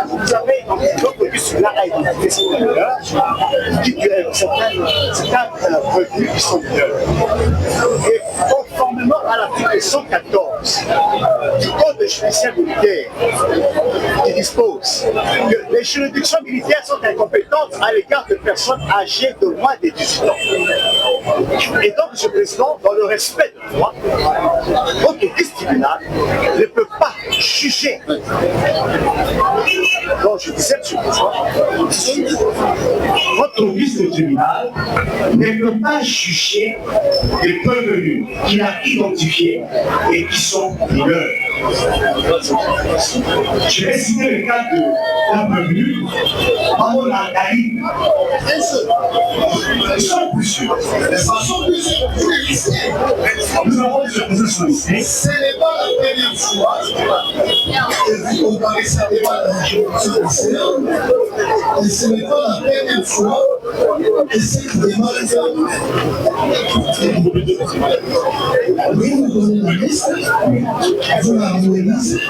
Vous avez donc l'autre but sur l'arrêt de la question de l'heure, qui dit que certains revenus qui sont mineurs. Et conformément à l'article 114 du Code judiciaire militaire, qui dispose que les juridictions militaires sont incompétentes à l'égard de personnes âgées de moins de 18 ans. Et donc, M. le Président, dans le respect de la loi, votre vice-tribunal ne peut pas juger. Donc, je disais, M. le Président, votre vice-tribunal ne peut pas juger des prévenus qu'il a identifiés et qui sont mineurs. Je vais citer le cas d'un prévenu, Maman Nathalie. Ils sont plus sûrs. Nous avons déjà sollicité. Ce n'est pas la première fois. Et vous comparez ça devant la juridiction du Sénat. Et ce n'est pas la première fois que cette demande. Oui, vous donnez la liste. Vous la réalisez.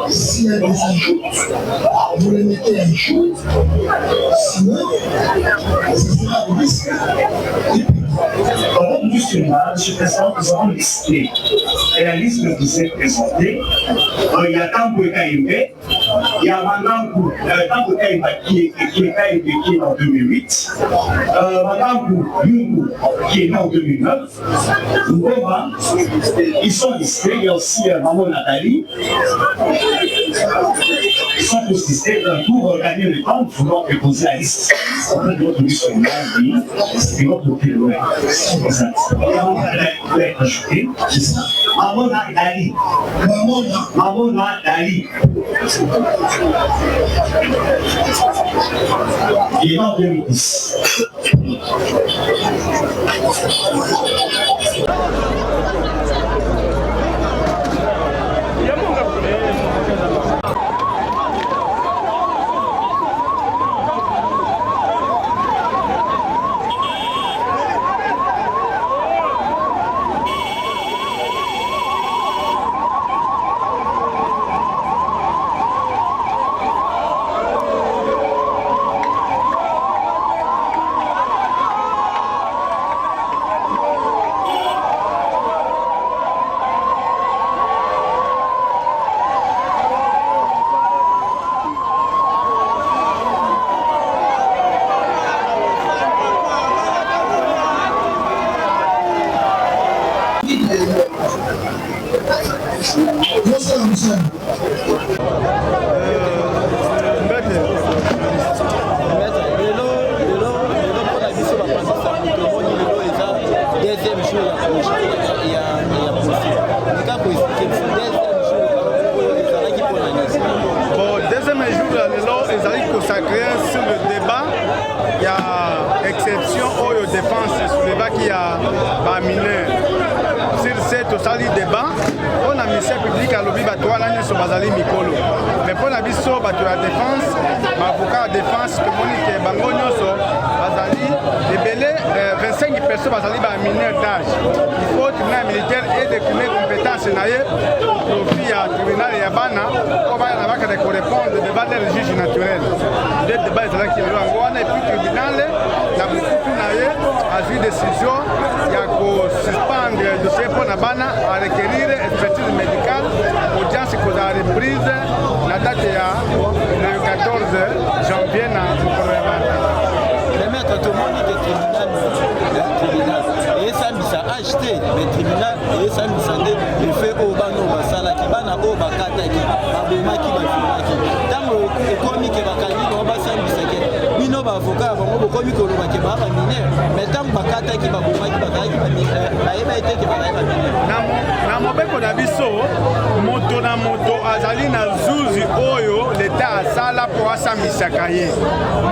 S'il y a des ajouts, vous les mettez à jour. Sinon, ce sera un risque. Pendant le tribunal, M. le Président, nous avons listé. Et la liste que vous êtes présentée, il y a Tango Kaïmbe, il y a Mandango, Tango Kaïmbe qui est en 2008, Mandango Yungu qui est né en 2009, Ngoma, ils sont listés, il y a aussi Maman Nathalie, ils sont tous listés pour gagner le temps, nous voulons déposer la liste. En fait, notre tribunal dit, c'est votre témoin. Vous l'avez ajouté, c'est ça. Maman Nathalie. Maman Nathalie. Il est en 2010.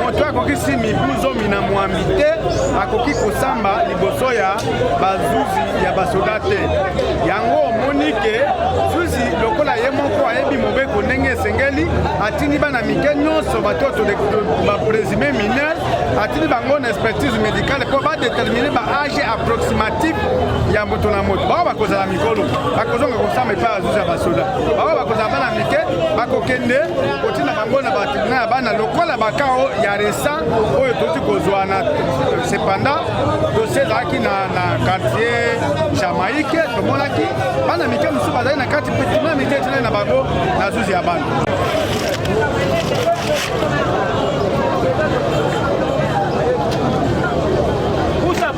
moto akokisi mibuzo mina mwambite akoki kosamba liboso ya bazuzi ya basoda te yango omonike zuzi lokola ye moko ayebi mobeko ndenge esengeli atindi bana mike nyonso batoto bapresime mineur atindi bango na expertise médicale mpo badetermine baage approximatif ya moto na moto bao bakozala mikolo bakozonga kosamba epai ya zuzi ya basoda bao bakozala bana mike bakokende kotina bango na batribunal ya bana lokola bakao ya resa oyo toti kozwa na cependant dossier ezalaki na quartier Jamaïque tomonaki bana mike mosusu bazali na kati tribunal mike etinali na bango na zuzi ya bana. Pusa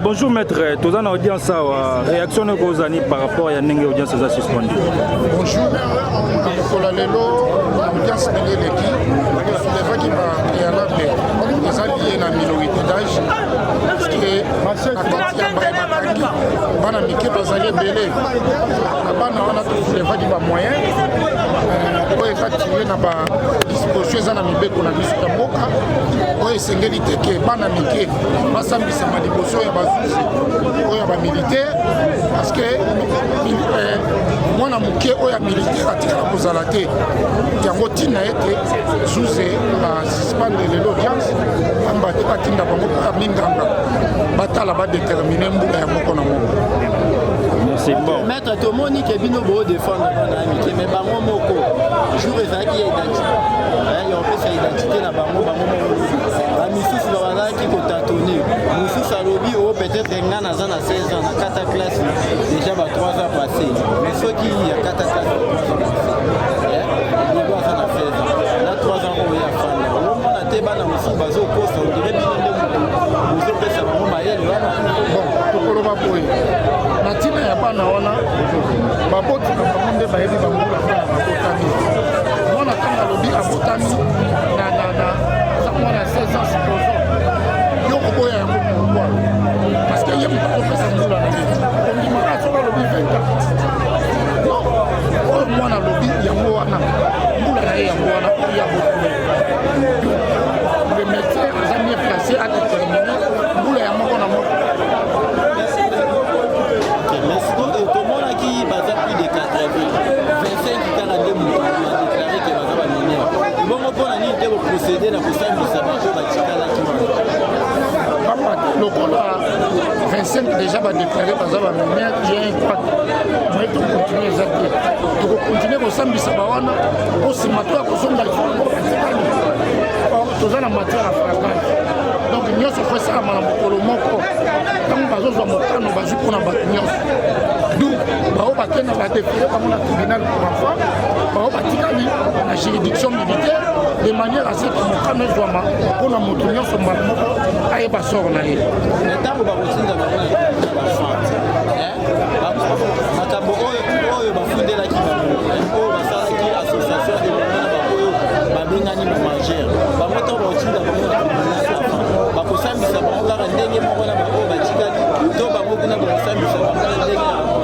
Bonjour maître, tous en audience, réaction de Kozani par rapport à une audience suspendue. Bonjour, l'audience de l'équipe, les vagues qui m'ont préalable, les alliés dans la minorité d'âge, parce que bana mike bazali ebele na bana wana toleva di bamoyen oyo ekatile na badisposition eza na mibeko na biso ya mboka oyo esengeli teke bana mike basambisama liboso ya bazuzi oyo ya bamilitaire parce que mwana moke oyo ya militaire atikala kozala te yango ntina ete zuze basuspendre lelo audience amba te batinda bango minganga batala badétermine mbula ya moko na moko. Merci. Bon. Maître Tomoni qui bino bo défendre bana amitié mais bango moko jour ezaki identité on peut sa identité na bango moko ba misusu ba qui ko tatonner misusu alobi o peut-être nga na za na 16 ans na kata classe déjà ba 3 ans passé mais ceux qui ya kata classe il doit ça na 16 ans na 3 ans ko ya fana on a te bana misusu bazo kosa on dirait bino nde moko ozo pesa bango mayele wana ye moto azopesa mbula na ye ondimaka soki alobi 20 ans non oyo mwana alobi yango wana mbula na ye yango wana oya bokule le médecin aza mieux placé à déterminer mbula ya moko na moko. tomonaki baza plus de 80 25 kaka nde moto adeklare ke baza baminere ebongo mpona nini te boprocéde na kosambisa bango batikalaki bapate lokola 25 déjà badéclaré baza baminere ya impate moye tokontinue eza te tokokontinue kosambisa bawana po nsima to ya kozonga lifongo batikali toza na matière ya fragance donc nyonso fo esalama na mokolo moko ntango bazozwa mokano bazwi mpona bato nyonso du bao bakenda badefile bango na tribunal pour enfant bao batikali na juridiction militaire de manière aseke mokano ezwama mpona moto nyonso mbala moko ayeba sor na ye ntango bakotinda bango makambo oyo bafundelaki oyo basalaki association elonga na baoyo babengani bamagere bango ntango bakotinda bango na bakosambisa bango kaka ndenge moko na bango batikali to bango kuna bakosambisa bango na ndenge na bango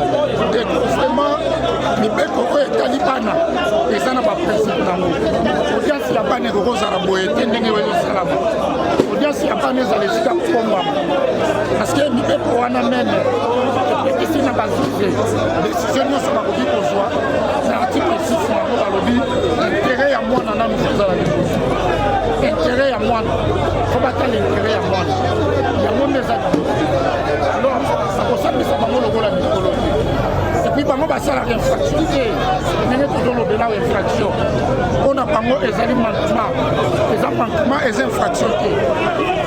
vraiment mibeko oyo etali bana eza na baprincipe nango audience ya bana ekokozala boye te ndenge ezosalama audience ya bana ezala esika kokombama parceke mibeko wana mene epekisi na bajuge décision nyonso bakoki kozwa na article 6 nango balobi intere ya mwana nanu kozala liboso intere ya mwana fo batala intere ya mwana yango nde eza alors akosambisa bango lokola mikolo te epuis bango basalaka infraction te ndenge tozolobela infraction mpona bango ezali manquement eza manquement eza infraction te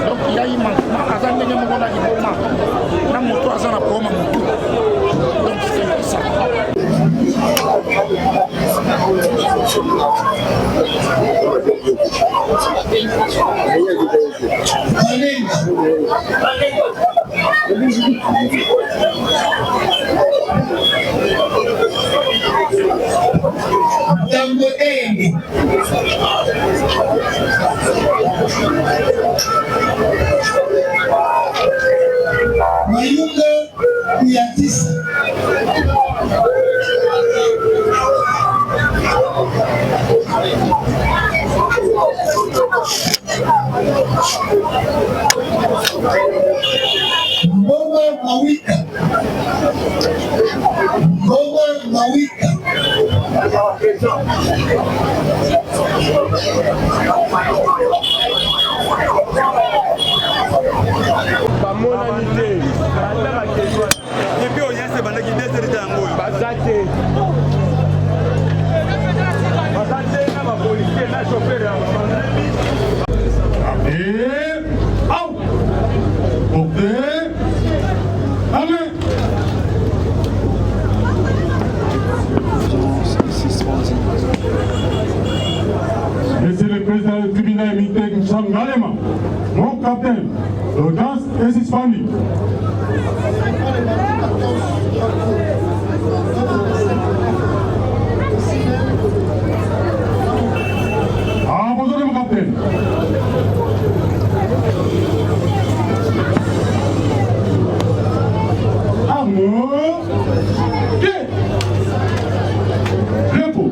donc yai manquement aza ndenge moko na liboma na moto aza na problème motu donc c'est ça. Mayunga Piatis. Ngoma Mawika. Ngoma Mawika. bamonani te banda bakei epi oyese bandaki deserite yango oyo baza te na bapolisier na chauffeur ya au porte allez Monsieur le président du tribunal militaire Sangalema, mon capitaine, l'audience est suspendue. Ah, bonjour mon capitaine. Amour, repos.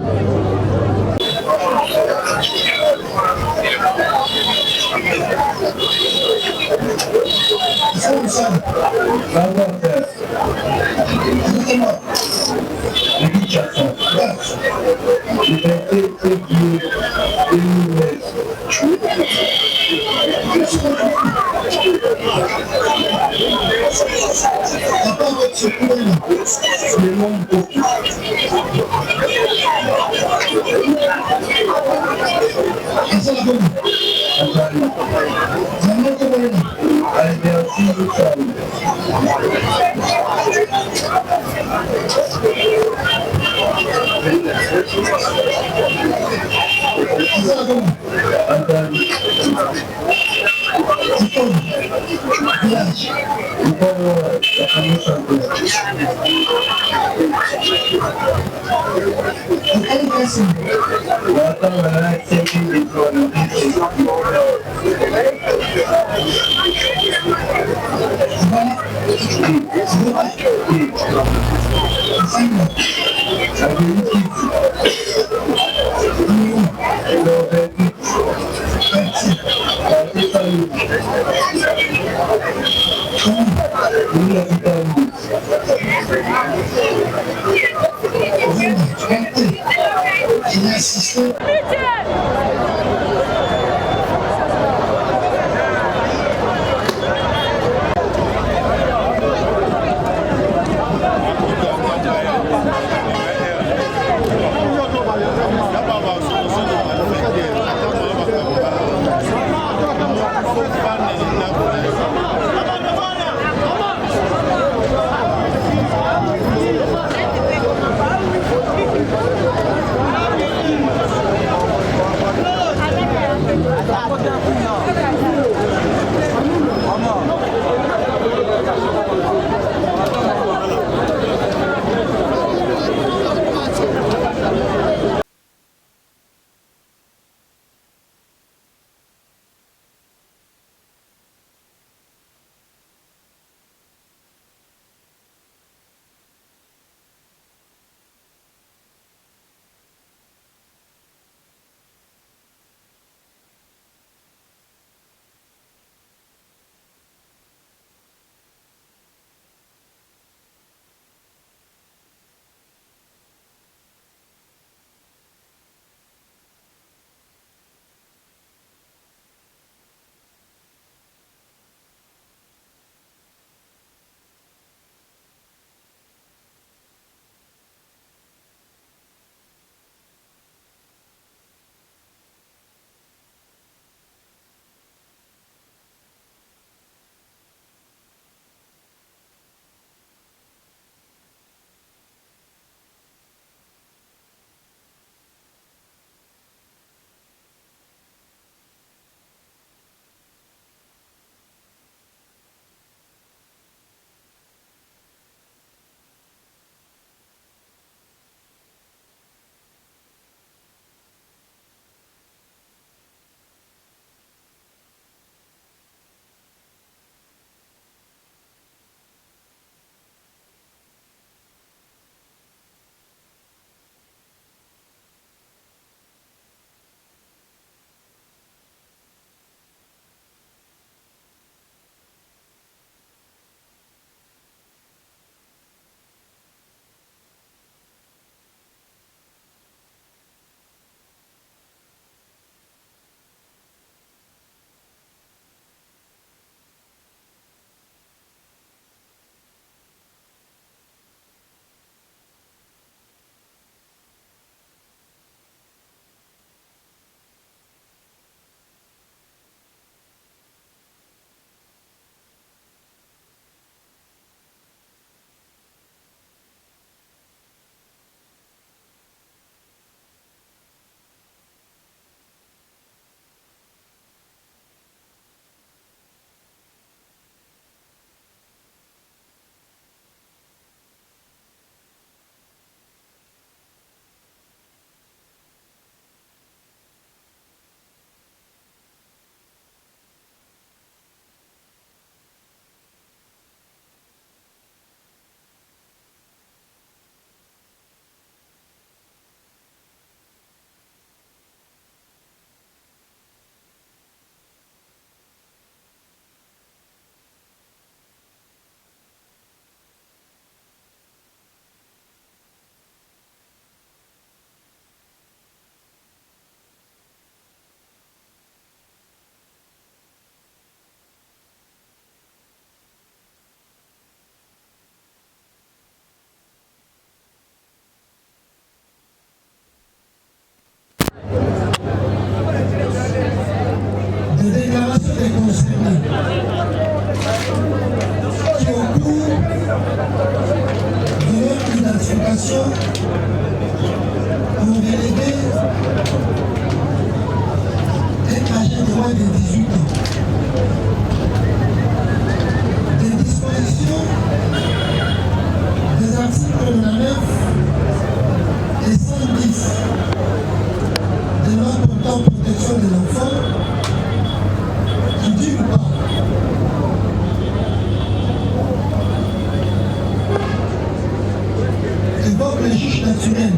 naturel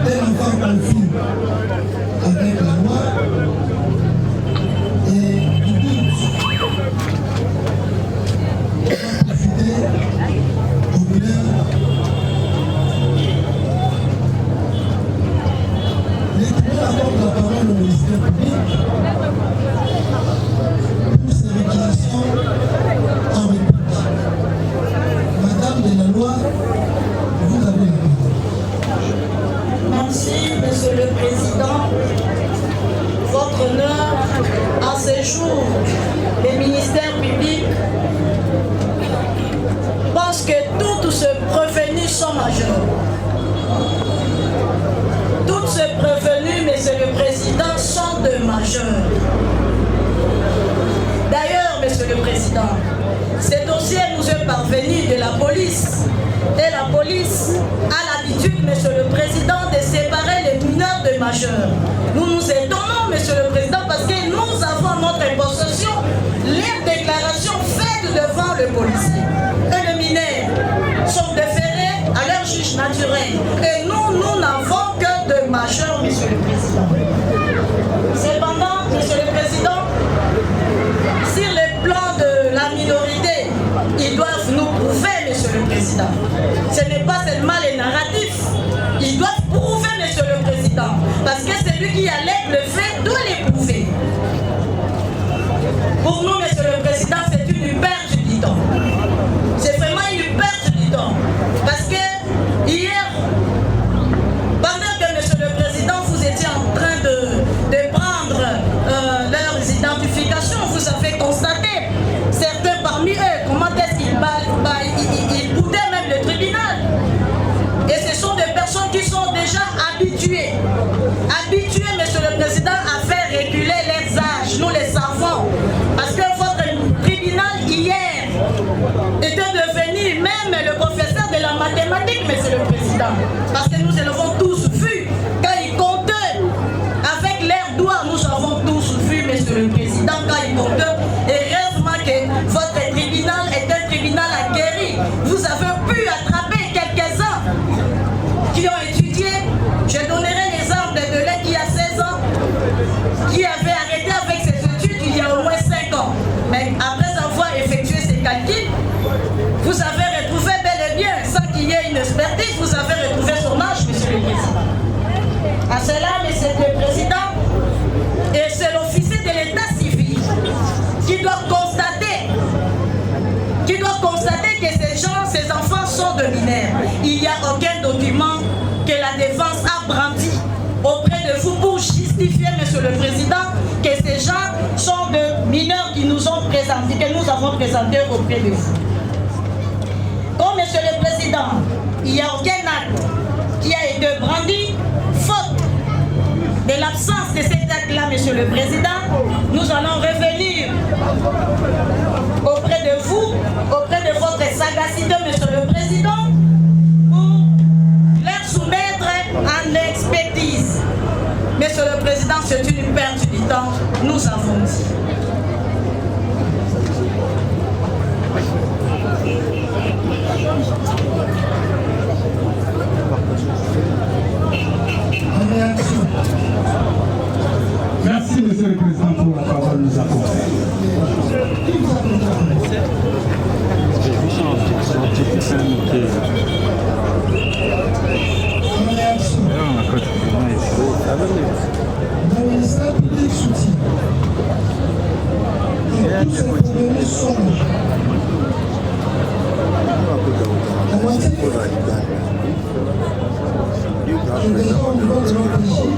d'un enfant conflit avec la loi et du doute. On va profiter au mineur. Les tribunaux accordent la parole au ministère public pour ces réquisitions en réplique. Madame de la loi, vous avez la parole. Merci, Monsieur le Président. Votre honneur, à ce jour, les ministères publics pensent que tous ces prévenus sont majeurs. Tous ces prévenus, Monsieur le Président, sont de majeurs. D'ailleurs, Monsieur le Président, ce dossier nous est parvenu de la police. Et la police a l'habitude, Monsieur le Président, de séparer les mineurs de majeurs. Nous nous étonnons, Monsieur le Président, parce que nous avons notre possession les déclarations faites devant le policier. Et les mineurs sont déférés à leur juge naturel. Et nous n'avons que de majeurs, Monsieur le Président. Cependant, Monsieur le Président, sur le plan de la minorité, ils doivent nous prouver, Monsieur le Président. Ce n'est pas seulement les narratifs. Ils doivent prouver, Monsieur le Président. Parce que celui qui allègue le fait doit les prouver. Pour nous, Monsieur le Président, c'est une perte du temps. C'est vraiment une perte du temps. Parce que hier, pendant que, Monsieur le Président, vous étiez en train de prendre leurs identifications, vous avez constaté certains parmi eux, comment est-ce qu'ils boudaient même le tribunal. Et ce sont des personnes qui sont déjà habituées, Monsieur le Président, à faire reculer leurs âges. Nous les savons. Parce que votre tribunal hier était devenu même le professeur de la mathématique, Monsieur le Président. Parce que nous l'avons tous vu. Quand ils comptaient avec leurs doigts, nous avons tous vu, Monsieur le Président, quand ils comptaient. Et heureusement que votre tribunal est un tribunal aguerri. Vous avez pu attraper quelques-uns qui ont étudié. Je donnerai l'exemple de Delay qui a 16 ans, qui avait arrêté avec ses études il y a au moins 5 ans. Mais après avoir effectué ses calculs, vous avez retrouvé bel et bien, sans qu'il y ait une expertise, vous avez retrouvé son âge, Monsieur le Président. À cela, Monsieur le Président, et c'est l'officier de l'État civil qui doit constater que ces enfants sont de mineurs. Il n'y a aucun document que la défense a brandi auprès de vous pour justifier, Monsieur le Président, que ces gens sont de mineurs qui nous ont présentés, que nous avons présentés auprès de vous. Comme, Monsieur le Président, il n'y a aucun acte qui a été brandi, faute de l'absence de cet acte-là, Monsieur le Président, nous allons revenir auprès de vous, auprès de votre sagacité, Monsieur le Président, pour leur soumettre en expertise. Monsieur le Président, c'est une perte du temps, nous avons dit. Merci, Monsieur le Président, pour la parole nous accorder. Le ministère public soutient. Tous ces problèmes sont la moitié que déjà au niveau de notre pays,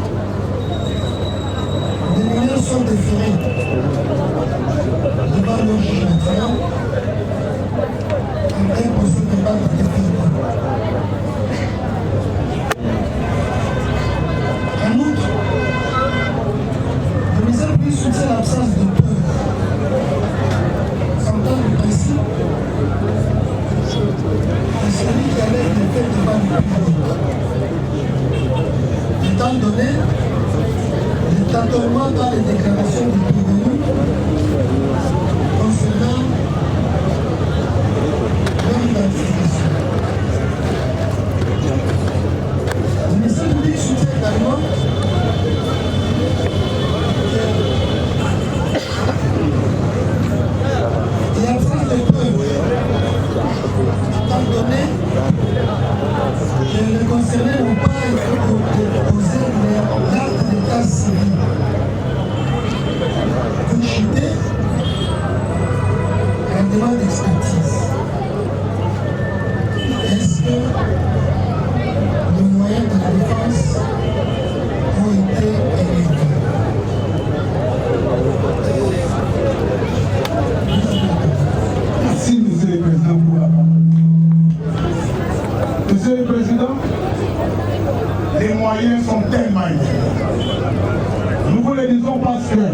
des mineurs sont déférés devant leur juge naturel en cas possible de pas de déférement. En outre, le ministère public soutient l'absence de peur. S'entend le principe de celui qui allait être fait devant le public. Étant donné le tâtonnement dans les déclarations du prévenu concernant leur identification. demande d'expertise. Est-ce que les moyens de la défense ont été élevés? Merci, Monsieur le Président, pour la parole. Monsieur le Président, les moyens sont tellement élevés. Nous vous le disons parce que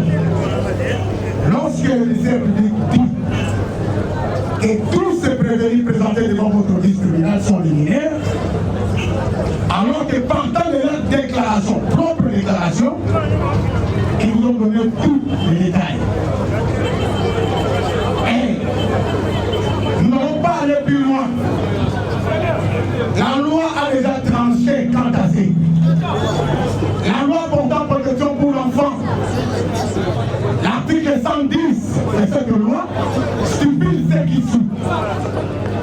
lorsque le ministère public dit que tous ces prévenus présentés devant votre liste criminelle sont des mineurs, alors que partant de leur déclaration, propre déclaration, ils vous ont donné tous les détails. Et nous n'allons pas aller plus loin. La loi a déjà tranché quant à ça. La loi portant protection pour l'enfant, l'article 110 de cette loi stipule ce qui suit.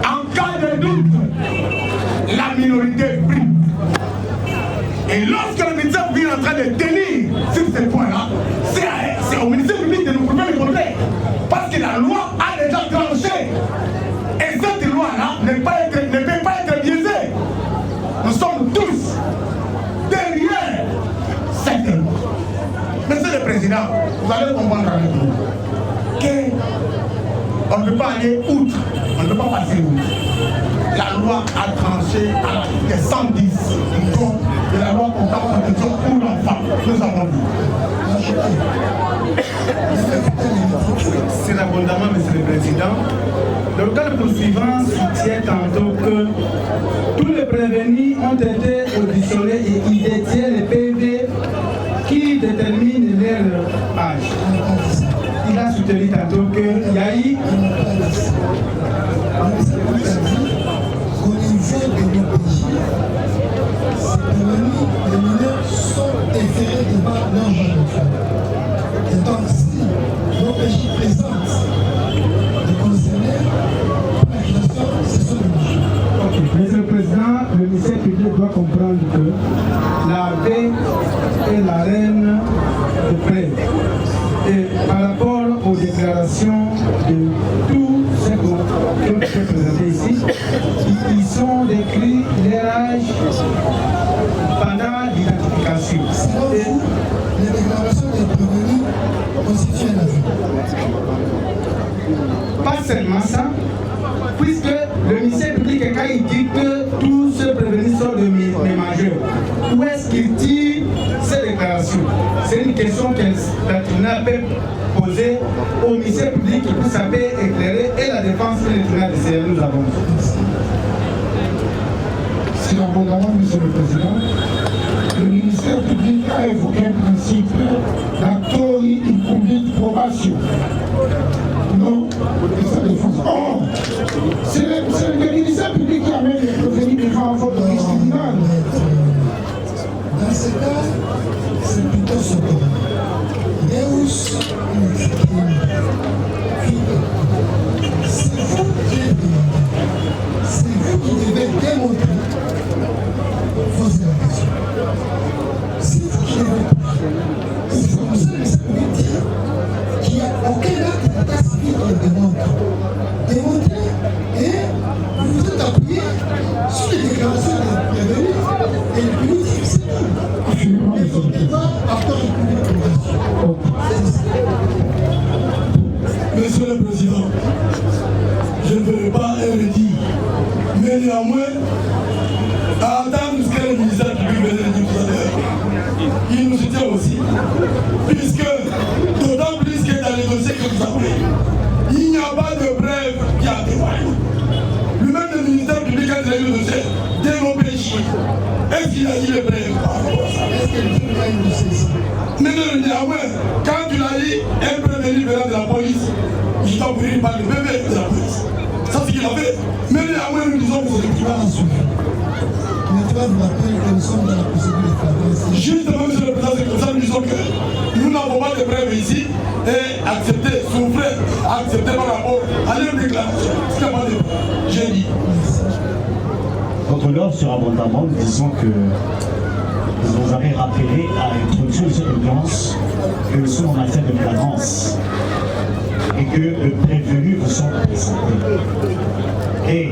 En cas de doute, la minorité prie. Et lorsque le ministère public est en train de tenir sur ces points-là, c'est au ministère public de nous prouver le contraire. Parce que la loi a déjà tranché. Et cette loi-là ne peut pas être biaisée. Nous sommes tous derrière cette loi. Monsieur le Président, vous allez comprendre avec nous qu'on ne peut pas aller outre, on ne peut pas passer outre. La loi a tranché à l'article 110 du code de la loi portant protection pour l'enfant. Nous avons vu. C'est abondamment, Monsieur le Président. Le cadre poursuivant soutient tantôt que tous les prévenus ont été auditionnés et ils détiennent les PV qui déterminent leur âge. Il a soutenu tantôt qu'il y a eu au niveau de nos pays, ces prévenus, les mineurs sont déférés devant leur juge. Et donc, si nos pays présentent des concernés, l'accusation, c'est sur le juge. Monsieur le Président, le ministère public doit comprendre que la paix est la reine de près. Et par rapport aux déclarations de tous ceux qui ont été présentés ici, ils sont décrits leur âge pendant l'identification. Selon vous, les déclarations des prévenus constituent un avis. Pas seulement ça, puisque le ministère public, quand il dit que tous ceux prévenus sont des majeurs, où est-ce qu'il tire ces déclarations? C'est une question que la tribunal peut poser au ministère public qui peut savoir éclairer et la défense et le tribunal de CR. Nous avons. C'est abondamment, Monsieur le Président. Le ministère public a évoqué un principe d'actori incumbit probation. Non, de sa défense. Or, c'est le ministère public qui amène les prévenus devant votre liste criminelle. Dans ce cas, c'est plutôt ce qu'on Deus c'est vous qui devez démontrer vos allégations. C'est vous qui devez. C'est comme ça que ça veut dire qu'il n'y a aucun acte d'état civil qui le démontre. Démontrer et vous vous êtes appuyé sur les déclarations des prévenus et le public dit c'est tout. Et votre débat après le public. Monsieur le Président, je ne ferai pas un redit, mais néanmoins, à entendre ce que le ministère public venait de dire tout à l'heure, il nous soutient aussi, puisque, d'autant plus que dans les dossiers que vous avez, il n'y a pas de preuve qui a témoigné. Lui-même, le ministère public a traité le dossier dès nos péchés. Est-ce qu'il a dit les preuves par rapport à ça? Est-ce que le tribunal a une saisie? Mais non, néanmoins, quand tu l'as dit, un prévenu venant de la police, il t'a pris par le bébé de la police. Ça, c'est ce qu'il a fait. Mais néanmoins, nous disons que c'est le tribunal. Mais tu vas vous rappeler que nous sommes dans la procédure de flagrance. Justement, Monsieur le Président, c'est comme ça que nous disons que nous n'avons pas de preuves ici et accepter, souffrir, accepter par rapport à leur déclaration. Ce n'est pas de preuves. J'ai dit. Contrôleur sur abondamment, nous disons que vous avez rappelé à l'introduction de cette audience que nous sommes en matière de flagrance. et que le prévenu vous sont présentés. Et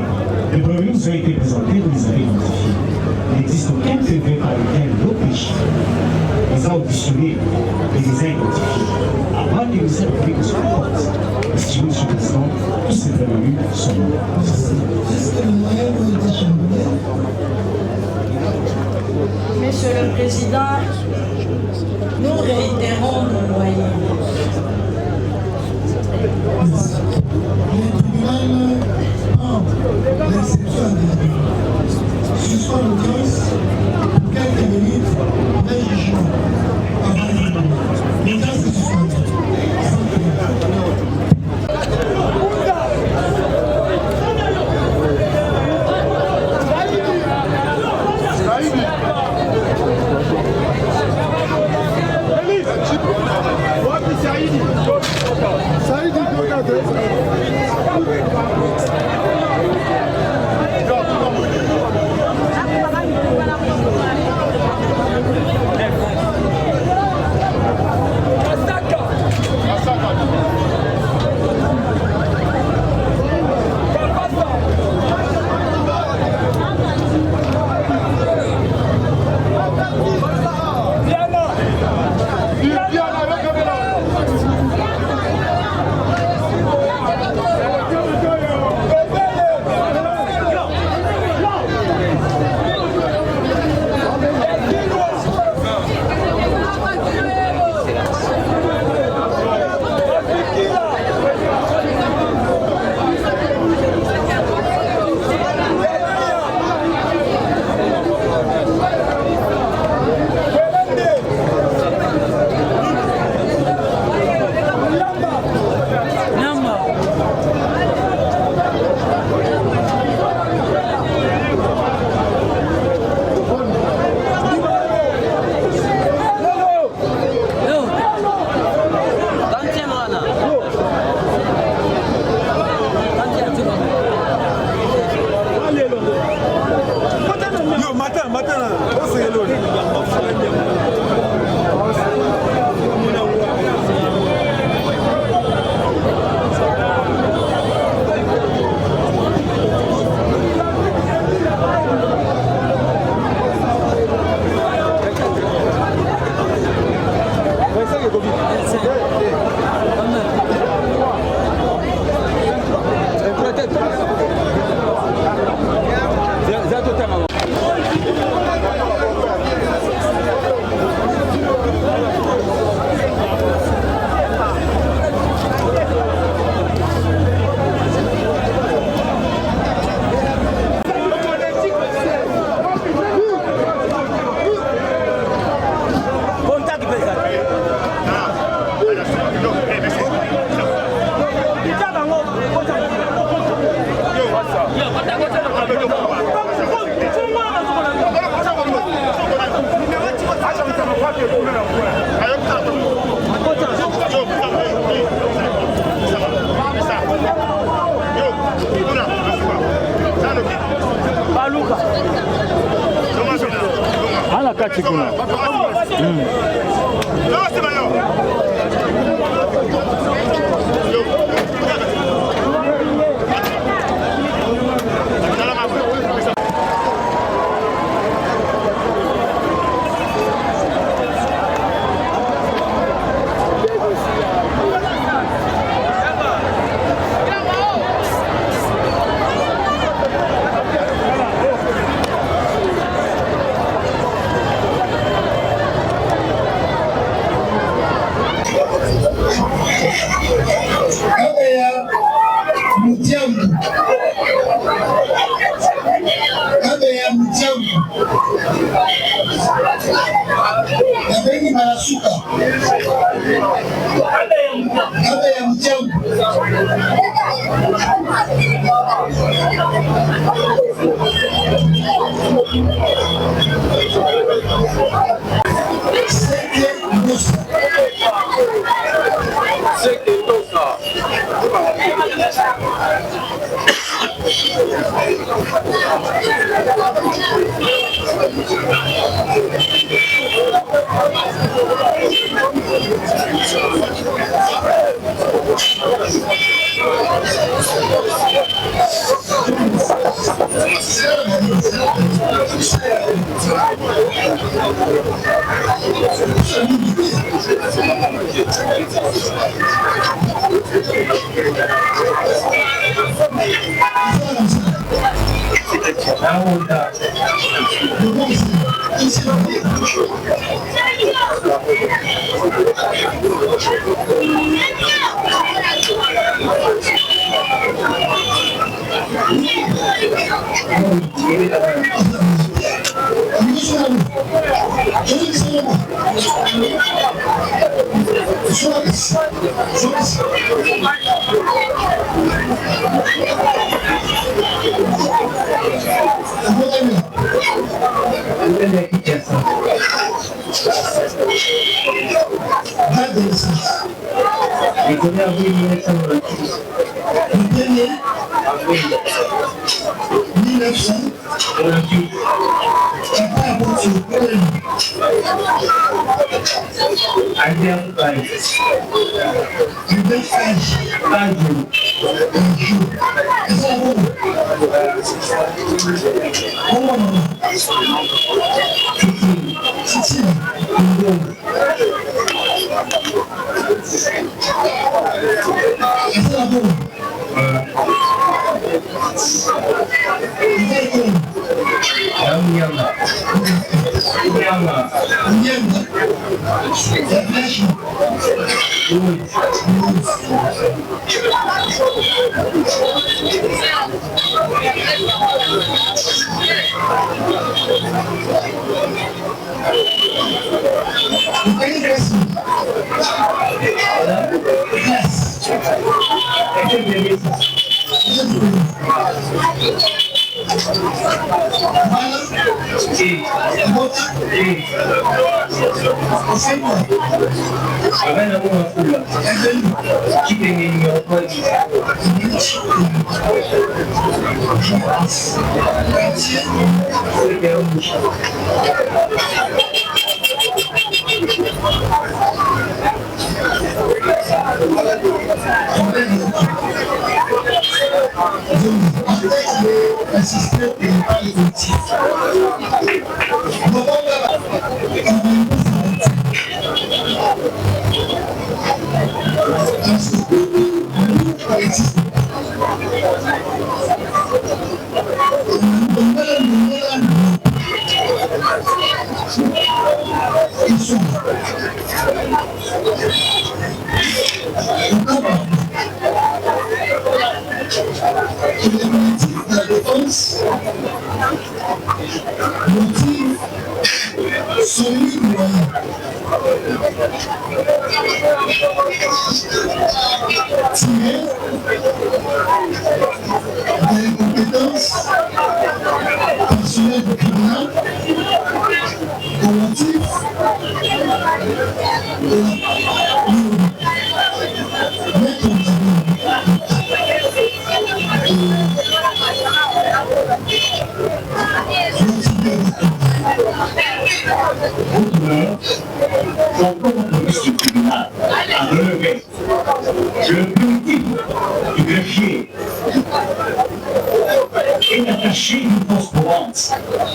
les prévenus vous ont été présentés, vous les avez identifiés. Il n'existe aucun PV par lequel l'OPJ les a auditionnés et les a identifiés. Avant que les République soit porte, estimez, M. le Président, tous ces prévenus sont morts. Monsieur le Président, nous réitérons nos moyens. Le tribunal prend l'exception de suspend l'audience pour quelques minutes d'un jugement avant l'audience est suspendue.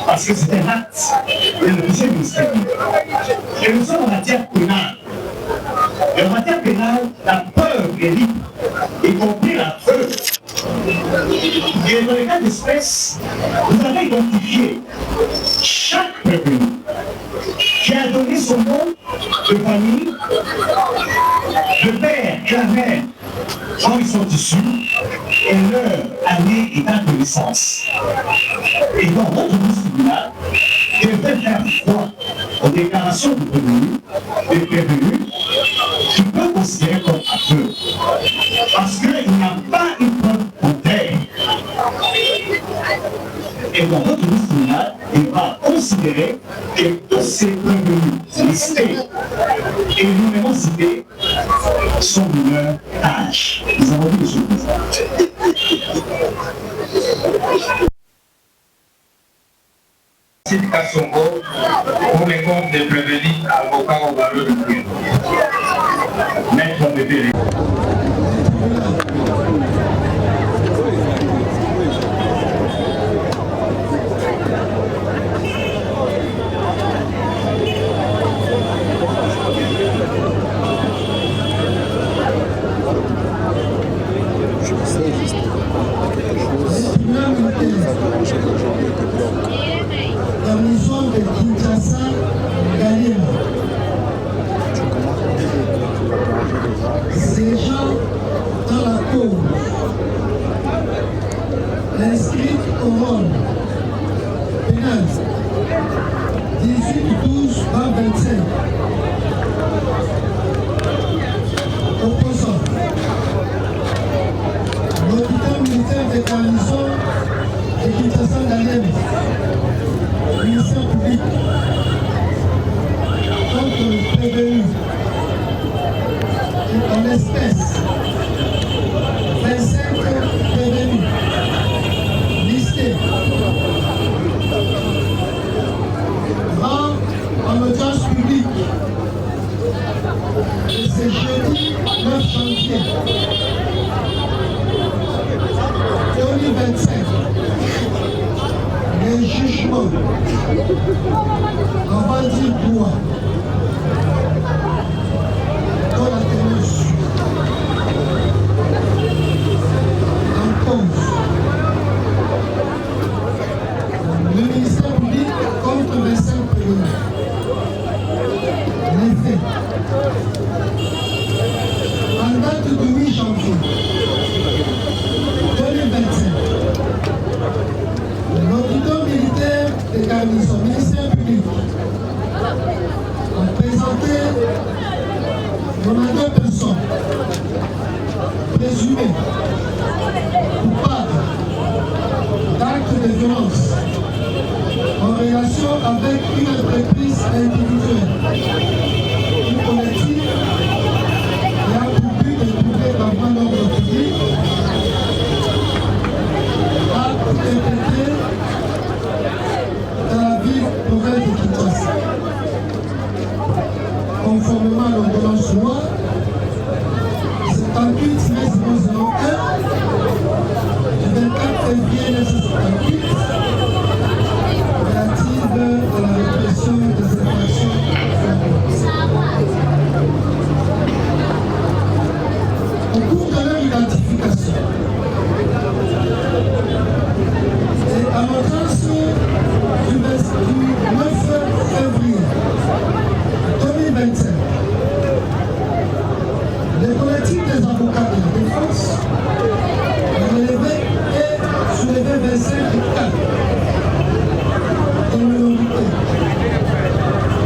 Parce que c'est un acte de l'officier ministériel. Et nous sommes en matière pénale. Et en matière pénale, la preuve est libre, y compris la preuve. Et dans le cas d'espèce, vous avez identifié chaque prévenu qui a donné son nom de famille, de père et la mère, quand ils sont issus, et leur année et date de naissance. Et dans votre tribunal, je vais faire foi aux déclarations de prévenus qui peut considérer comme aveu. Parce qu'il n'y a pas une preuve contraire. Et dans votre tribunal, il va considérer que tous ces prévenus listés et nommément cités sont de leur âge. Nous avons dit les choses. Site Kassongo pour les comptes des prévenus avocats au barreau de Bruno. Maître Mbébélé. inscrite au rôle pénal 18/12/25. Opposant l'auditeur militaire des garnisons et Kinshasa d'Alem, ministère public, contre le prévenu en espèces 25 prévenus listés rend en audience publique et c'est jeudi 9 janvier 2025 les jugements avant d'y droit dans la ténèbre en cause le ministère public contre 25 prévenus. Les faits. En date de 8 janvier 2025, l'auditeur militaire des garnisons, ministère public, a présenté 92 personnes présumées coupables d'actes de violence en relation avec une entreprise individuelle, une collective qui a pour but de trouver dans l'ordre public, actes interprétés dans la ville province de Kinshasa. Conformément à l'ordonnance loi 78-001 du 24 février 1958 relative à la répression des infractions. Au cours de leur identification et à l'audience du 9 février 2025, les collectifs des avocats de la défense ont relevé et soulevé 25 cas de minorité.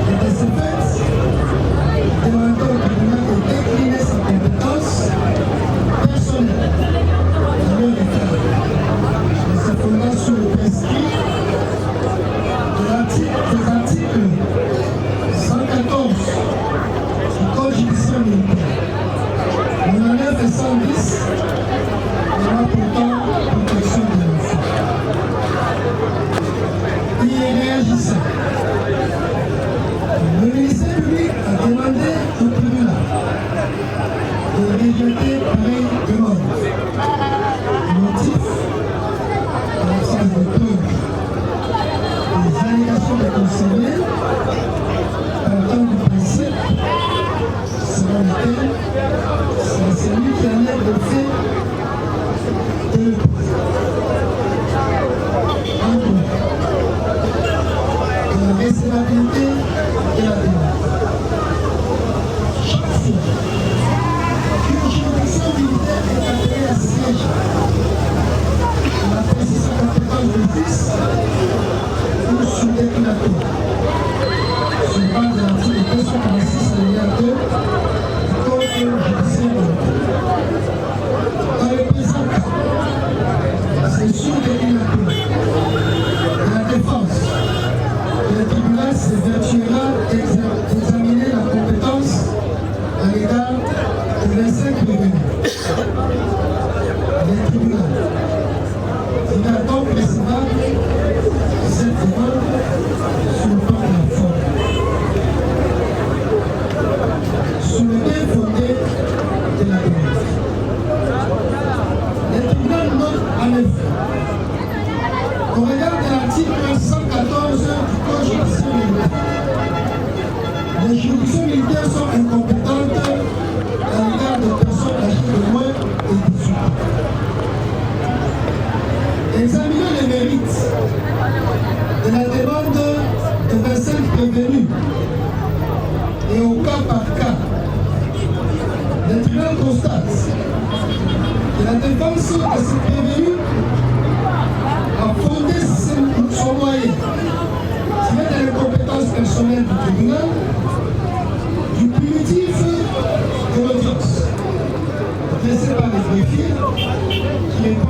Et de ce fait, demandant au tribunal de décliner sa compétence personnelle dans leur état. Et se fondant sur le prescrit des articles 114 du Code judiciaire militaire, 9 et 110 de la protection de l'enfant. Y réagissant, le ministère public a demandé au tribunal de rejeter pareille demande. Motif, l'absence de preuves, les allégations des conseillers, partant du principe selon lequel c'est celui qui enlève le fait de le de la recevabilité de la demande. Chaque fois qu'une juridiction militaire est appelée à siéger, on apprécie sa compétence de fils ou sous déclinatoire. Sur base de l'article 246 alinéa 2 du Code judiciaire militaire. Dans le présent cas, c'est sur déclinatoire de la défense que le tribunal s'évertuera d'examiner la compétence à l'égard de 25 prévenus. Le tribunal dira donc recevable cette demande sur le plan de la forme. Sous le bien fondé de la demande. Le tribunal note en effet, au regard de l'article 114 du Code judiciaire militaire, les juridictions militaires sont incompétentes à l'égard des personnes âgées de moins de 18 ans. Examiner les mérites de la demande de 25 prévenus et au cas par cas, le tribunal constate que la défense de ces prévenus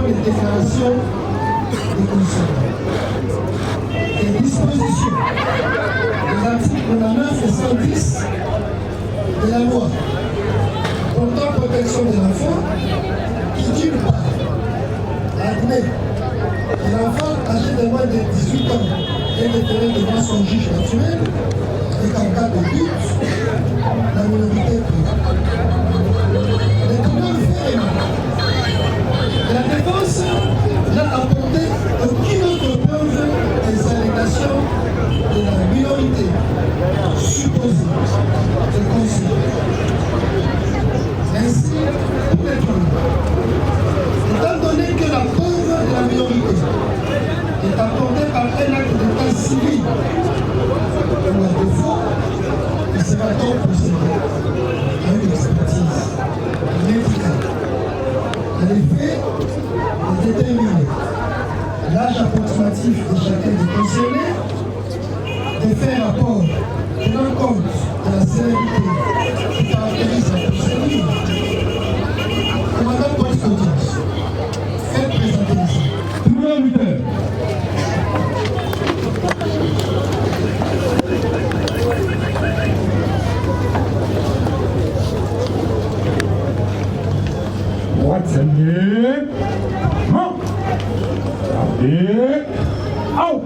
les déclarations des consommateurs. Les dispositions des articles 9 et 110 de la loi portant protection de l'enfant qui d'une part admet que l'enfant âgé de moins de 18 ans est déféré devant son juge naturel et qu'en cas de doute, la minorité les tribunaux fait la défense n'a apporté aucune autre preuve des allégations de la minorité supposée de considérer. Ainsi, pour les tribunaux, étant donné que la preuve de la minorité est apportée par un acte d'état civil ou à défaut, il sera donc procédé à une expertise médicale. En effet, de déterminer l'âge approximatif de chacun des concernés, de faire rapport tenant compte de la célébrité qui caractérise la procédure. Commandant police d'audience, faites présenter les Tribunal. What's in here? Huh? Out!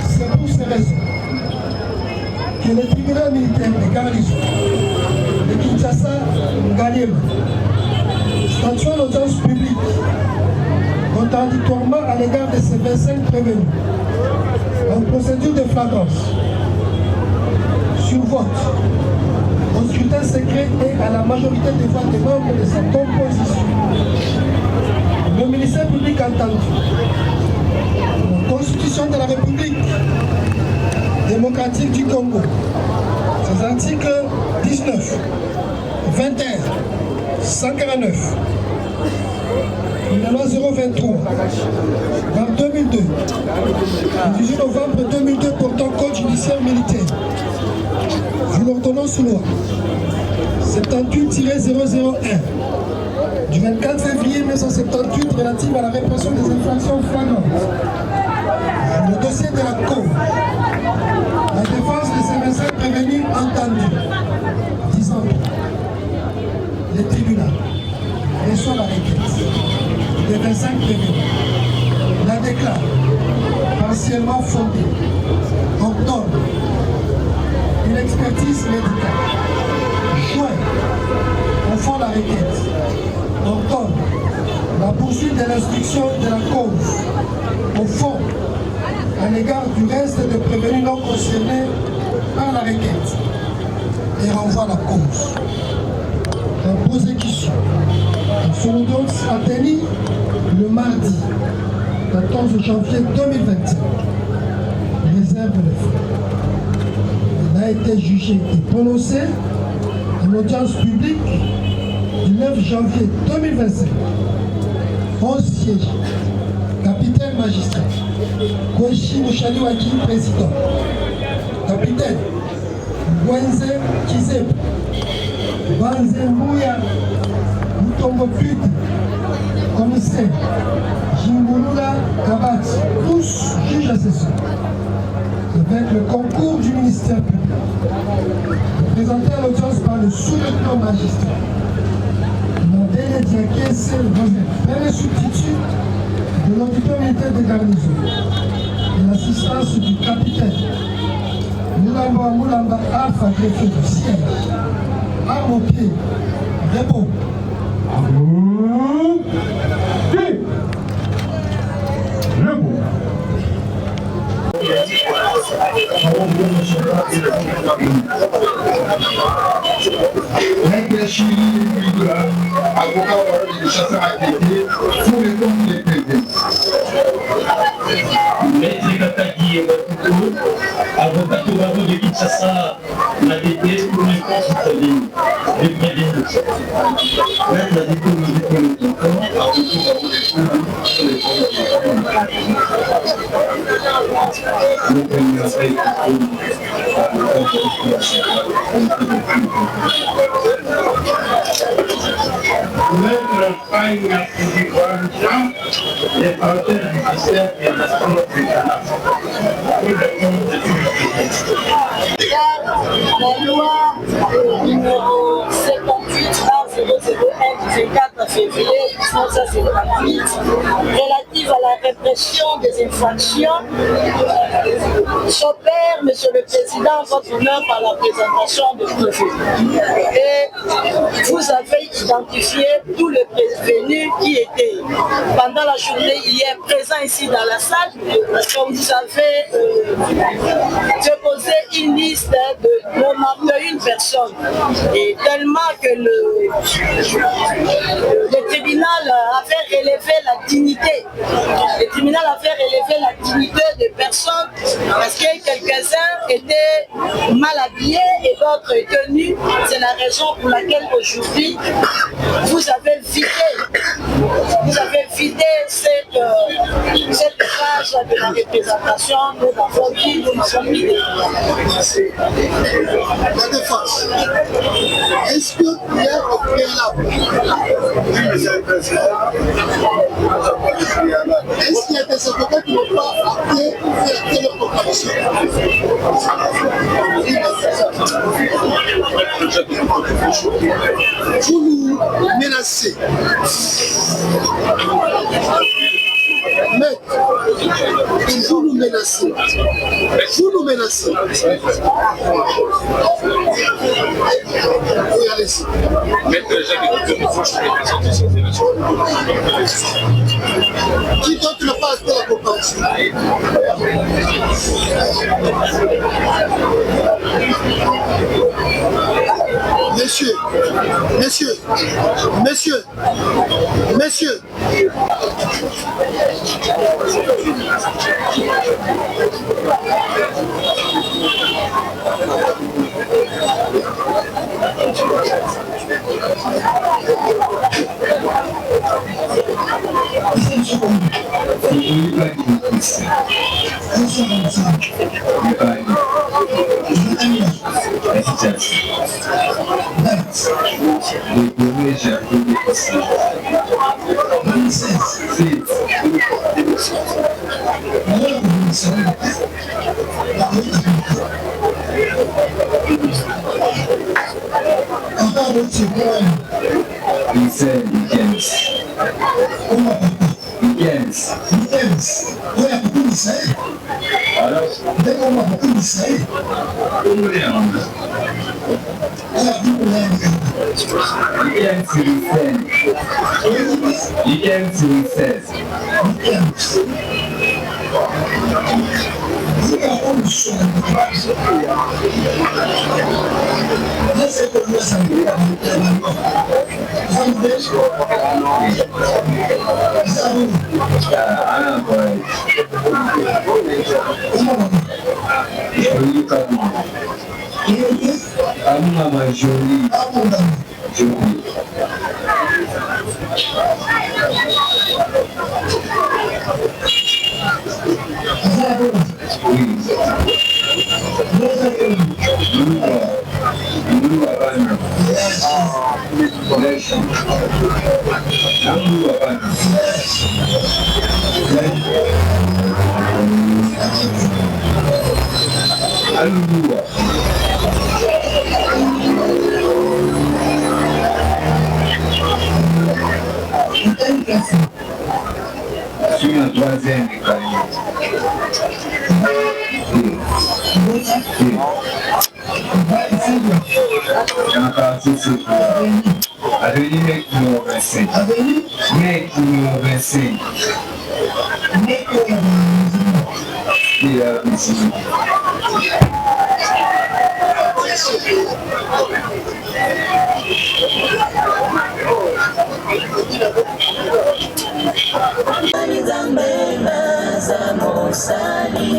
C'est pour ces raisons que le tribunal militaire de garnison de Kinshasa Ngaliema, statuant l'audience publique contradictoirement à l'égard de ces 25 prévenus en procédure de flagrance sur vote au scrutin secret et à la majorité des voix des membres de sa composition. Le ministère public entendu, la Constitution de la République démocratique du Congo, ses articles 19, 21, 149, la loi 023, par 2002, le 18 novembre 2002 portant code judiciaire militaire, vu l'ordonnance loi 78-001 du 24 février 1978 relative à la répression des infractions flagrantes. Le dossier de la Cour, la défense de ces messieurs prévenus entendus, disant le tribunal reçoit la requête des 25 prévenus, la déclare partiellement fondée, ordonne une expertise médicale, joint au fond la requête, ordonne la poursuite de l'instruction de la cause au fond à l'égard du reste des prévenus non concernés par la requête et renvoie la cause. La prosécution son audience a tenu le mardi 14 janvier 2021. Réserve le fait. Il a été jugé et prononcé en audience publique du 9 janvier 2025. 11 sièges. Capitaine magistrat. Kweshi Mouchaliwaki, président. Capitaine Gwenze Kizeb. Banze Mbouya Mutombo Pute. Commissaire Jimbulula Kabat. Tous juges assesseurs. Avec le concours du ministère public. Présenté à l'audience par le sous-lieutenant magistrat. Mandele Diaké Rosette, premier substitut de l'auditeur militaire de garnison et l'assistance du capitaine Moulamba Alpha, greffier du siège, arme au pied, répond. Avocat de chasseur accrédité pour les comptes des PV. Maître Kataki et Batuko, avocat Tobago de Kinshasa, la DTS pour les comptes des prévenus. Maître la diplomatie pour le canton, avocat pour les comptes Maître Faïna Foudiouanja, les partenaires du ministère et de la Chambre de l'État. La loi numéro 78/001 du 4 février 1958 relative à la répression des infractions s'opère, Monsieur le Président, votre honneur par la présentation de prévenus. Et vous avez identifié tous les prévenus qui étaient pendant la journée hier présents ici dans la salle, parce que vous avez déposé une liste de une personne. Et tellement que le tribunal a fait relever la dignité. Le tribunal a fait relever la dignité des personnes parce que quelques-uns étaient mal habillés et d'autres étaient nus. C'est la raison pour laquelle aujourd'hui vous avez vidé cette page de la représentation. Nous avons dit, nous avons mis la défense. Est-ce que hier au préalable, oui, monsieur le Président, est-ce qu'il y a des avocats qui n'ont pas appelé pour faire leur comparution? Vous nous menacez. Maître, vous nous menacez. Vous nous menacez. Oui, allez-y. Maître Jacques, je présente ces élections. Qui d'autre n'a pas été la comparaison? Messieurs, messieurs, messieurs, messieurs.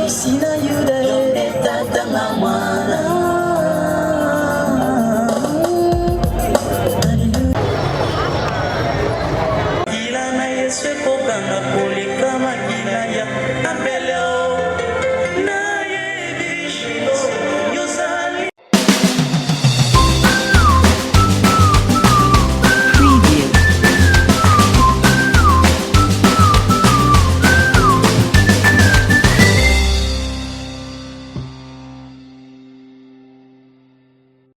Sina yuda, tata mwana.